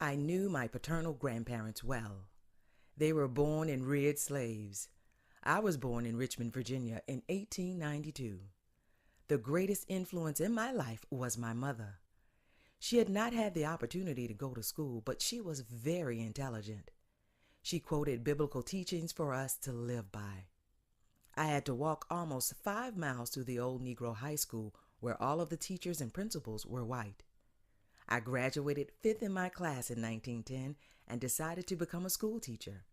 I knew my paternal grandparents well. They were born and reared slaves. I was born in Richmond, Virginia in 1892. The greatest influence in my life was my mother. She had not had the opportunity to go to school, but she was very intelligent. She quoted biblical teachings for us to live by. I had to walk almost 5 miles to the old Negro high school where all of the teachers and principals were white. I graduated 5th in my class in 1910 and decided to become a school teacher.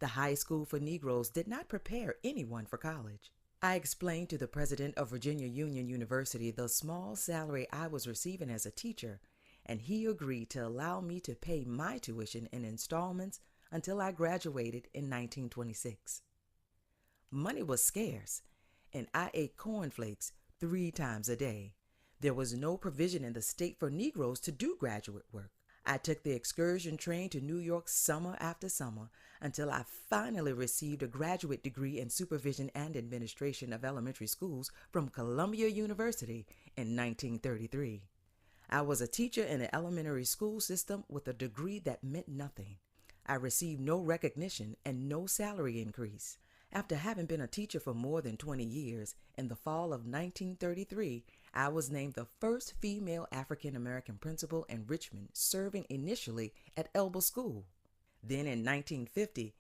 The high school for Negroes did not prepare anyone for college. I explained to the president of Virginia Union University the small salary I was receiving as a teacher, and he agreed to allow me to pay my tuition in installments until I graduated in 1926. Money was scarce, and I ate cornflakes 3 times a day. There was no provision in the state for Negroes to do graduate work. I took the excursion train to New York summer after summer until I finally received a graduate degree in supervision and administration of elementary schools from Columbia University in 1933. I was a teacher in an elementary school system with a degree that meant nothing. I received no recognition and no salary increase. After having been a teacher for more than 20 years, in the fall of 1933, I was named the first female African-American principal in Richmond, serving initially at Elba School. Then in 1950,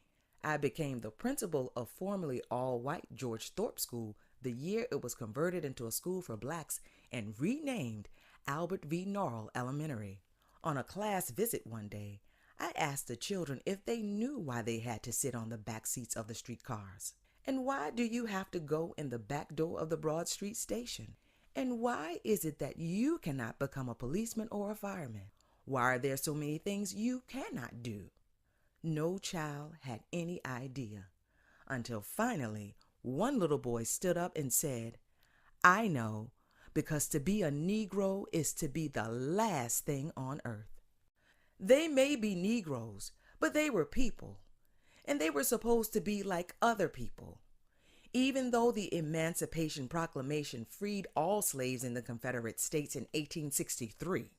I became the principal of formerly all-white George Thorpe School the year it was converted into a school for blacks and renamed Albert V. Norrell Elementary. On a class visit one day, I asked the children if they knew why they had to sit on the back seats of the streetcars. And why do you have to go in the back door of the Broad Street station? And why is it that you cannot become a policeman or a fireman? Why are there so many things you cannot do? No child had any idea, until finally one little boy stood up and said, "I know, because to be a Negro is to be the last thing on earth." They may be Negroes, but they were people, and they were supposed to be like other people. Even though the Emancipation Proclamation freed all slaves in the Confederate States in 1863,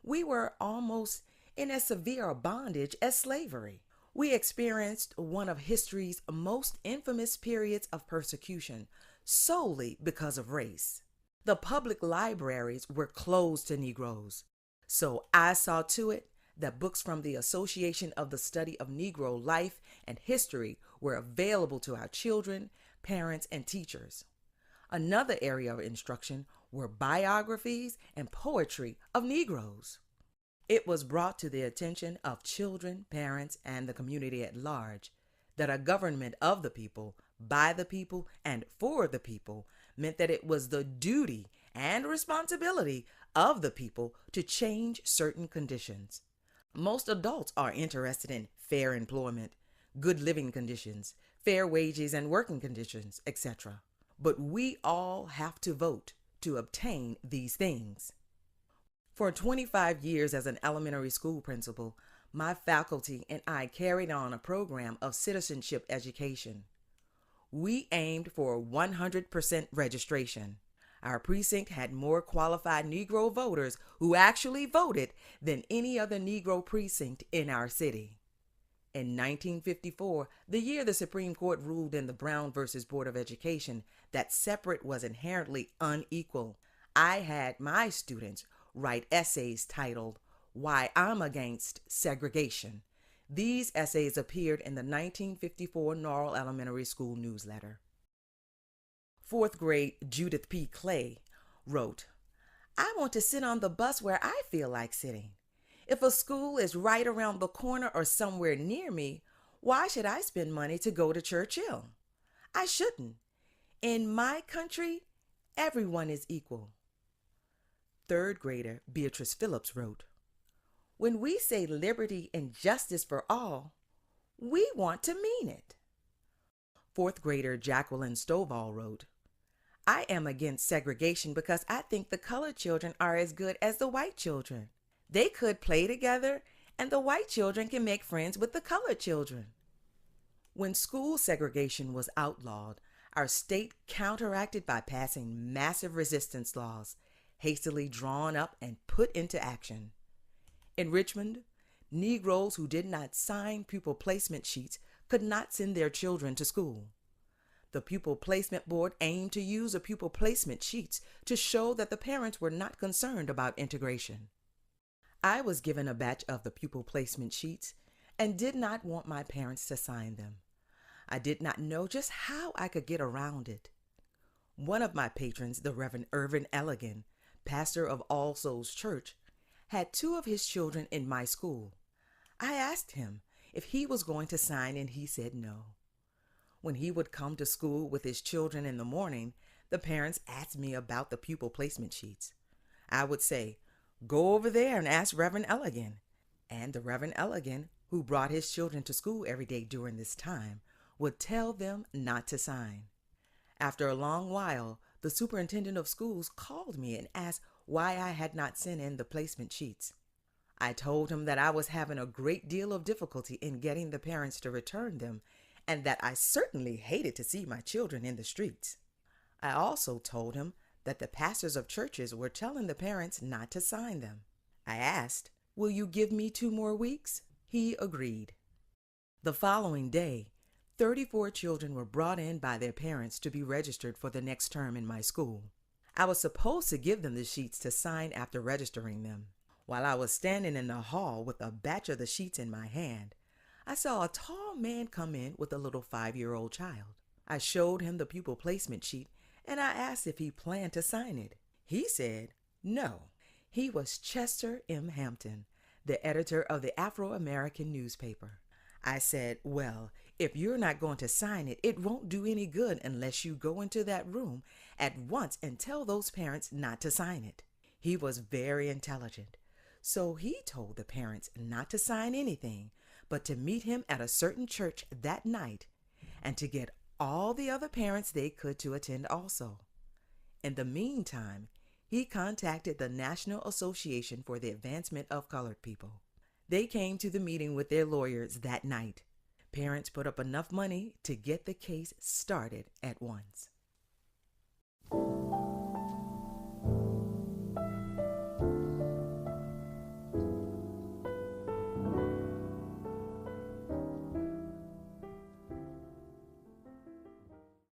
we were almost in as severe a bondage as slavery. We experienced one of history's most infamous periods of persecution solely because of race. The public libraries were closed to Negroes, so I saw to it that books from the Association of the Study of Negro Life and History were available to our children, parents, and teachers. Another area of instruction were biographies and poetry of Negroes. It was brought to the attention of children, parents, and the community at large that a government of the people, by the people, and for the people meant that it was the duty and responsibility of the people to change certain conditions. Most adults are interested in fair employment, good living conditions, fair wages and working conditions, etc. But we all have to vote to obtain these things. For 25 years as an elementary school principal, my faculty and I carried on a program of citizenship education. We aimed for 100% registration. Our precinct had more qualified Negro voters who actually voted than any other Negro precinct in our city. In 1954, the year the Supreme Court ruled in the Brown versus Board of Education that separate was inherently unequal, I had my students write essays titled "Why I'm Against Segregation." These essays appeared in the 1954 Norrell Elementary School newsletter. 4th grade Judith P. Clay wrote, "I want to sit on the bus where I feel like sitting. If a school is right around the corner or somewhere near me, why should I spend money to go to Churchill? I shouldn't. In my country, everyone is equal." 3rd grader Beatrice Phillips wrote, "When we say liberty and justice for all, we want to mean it." 4th grader Jacqueline Stovall wrote, "I am against segregation because I think the colored children are as good as the white children. They could play together, and the white children can make friends with the colored children." When school segregation was outlawed, our state counteracted by passing massive resistance laws, hastily drawn up and put into action. In Richmond, Negroes who did not sign pupil placement sheets could not send their children to school. The Pupil Placement Board aimed to use the pupil placement sheets to show that the parents were not concerned about integration. I was given a batch of the pupil placement sheets and did not want my parents to sign them. I did not know just how I could get around it. One of my patrons, the Reverend Irvin Elligan, pastor of All Souls Church, had 2 of his children in my school. I asked him if he was going to sign, and he said no. When he would come to school with his children in the morning, the parents asked me about the pupil placement sheets. I would say, "Go over there and ask Reverend Elligan." And the Reverend Elligan, who brought his children to school every day during this time, would tell them not to sign. After a long while, the superintendent of schools called me and asked why I had not sent in the placement sheets. I told him that I was having a great deal of difficulty in getting the parents to return them, and that I certainly hated to see my children in the streets. I also told him that the pastors of churches were telling the parents not to sign them. I asked, "Will you give me 2 more weeks?" He agreed. The following day, 34 children were brought in by their parents to be registered for the next term in my school. I was supposed to give them the sheets to sign after registering them. While I was standing in the hall with a batch of the sheets in my hand, I saw a tall man come in with a little 5-year-old child. I showed him the pupil placement sheet, and I asked if he planned to sign it. He said no. He was Chester M. Hampton, the editor of the Afro-American newspaper. I said, "Well, if you're not going to sign it, it won't do any good unless you go into that room at once and tell those parents not to sign it." He was very intelligent, so he told the parents not to sign anything, but to meet him at a certain church that night and to get all the other parents they could to attend also. In the meantime, he contacted the National Association for the Advancement of Colored People. They came to the meeting with their lawyers that night. Parents put up enough money to get the case started at once.